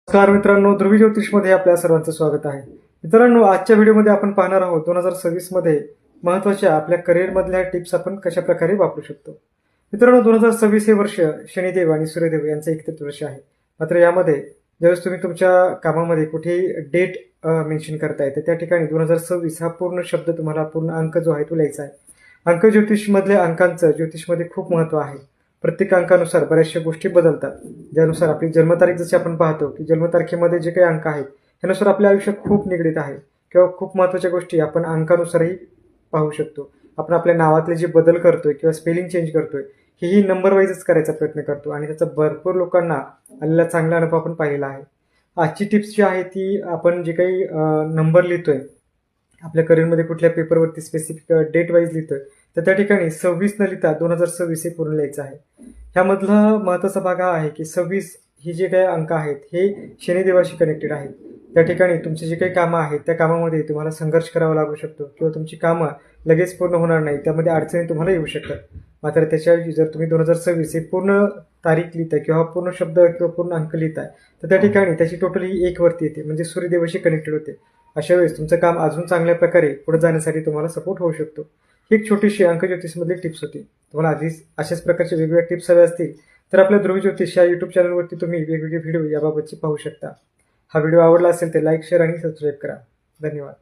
नमस्कार मित्रांनो, ध्रुवी ज्योतिषमध्ये आपल्या सर्वांचं स्वागत आहे. मित्रांनो, आजच्या व्हिडिओमध्ये आपण पाहणार आहोत 2026 मध्ये महत्त्वाच्या आपल्या करिअरमधल्या टिप्स आपण कशा प्रकारे वापरू शकतो. मित्रांनो, 2026 हे वर्ष शनिदेव आणि सूर्यदेव यांचं एकत्रित वर्ष आहे. मात्र यामध्ये ज्यावेळेस तुम्ही तुमच्या कामामध्ये कुठेही डेट मेन्शन करताय तर त्या ठिकाणी 2026 हा पूर्ण शब्द तुम्हाला पूर्ण अंक जो आहे तो लिहायचा आहे. अंक ज्योतिषमधल्या अंकांचं ज्योतिषमध्ये खूप महत्त्व आहे. प्रत्येक अंकानुसार बऱ्याचशा गोष्टी बदलतात. ज्यानुसार आपली जन्मतारीख जशी आपण पाहतो की जन्मतारखेमध्ये जे काही अंक आहेत त्यानुसार आपल्या आयुष्यात खूप निगडीत आहे किंवा खूप महत्त्वाच्या गोष्टी आपण अंकानुसारही पाहू शकतो. आपण आपल्या नावातले जे बदल करतोय किंवा स्पेलिंग चेंज करतोय हेही नंबर वाईजच करायचा प्रयत्न करतो आणि त्याचा भरपूर लोकांना आलेला चांगला अनुभव आपण पाहिलेला आहे. आजची टिप्स जी आहे ती आपण जे काही नंबर लिहितोय आपल्या करिअरमध्ये कुठल्या पेपरवरती स्पेसिफिक डेट वाईज लिहितोय तर त्या ठिकाणी 26 न लिहिता 2026 हे पूर्ण लिहायचं आहे. ह्यामधला महत्त्वाचा भाग हा आहे की 26 ही जे काही अंक आहेत हे शनिदेवाशी कनेक्टेड आहेत. त्या ठिकाणी तुमची जी काही कामं आहेत त्या कामामध्ये तुम्हाला संघर्ष करावा लागू शकतो किंवा तुमची कामं लगेच पूर्ण होणार नाही, त्यामध्ये अडचणी तुम्हाला येऊ शकतात. मात्र त्याच्याऐवजी जर तुम्ही 2026 हे पूर्ण तारीख लिहिताय किंवा पूर्ण शब्द किंवा पूर्ण अंक लिहिताय तर त्या ठिकाणी त्याची टोटल ही 1 वरती येते, म्हणजे सूर्यदेवाशी कनेक्टेड होते. अशा वेळेस तुमचं काम अजून चांगल्या प्रकारे पुढे जाण्यासाठी तुम्हाला सपोर्ट होऊ शकतो. ही एक छोटीशी अंक ज्योतिषमधली टिप्स होती. तुम्हाला आधीच अशाच प्रकारचे वेगवेगळ्या टिप्स हव्या असतील तर आपल्या ध्रुवी ज्योतिष या यूट्यूब चॅनलवरती तुम्ही वेगवेगळे व्हिडिओ याबाबतची पाहू शकता. हा व्हिडिओ आवडला असेल तर लाईक, शेअर आणि सबस्क्राईब करा. धन्यवाद.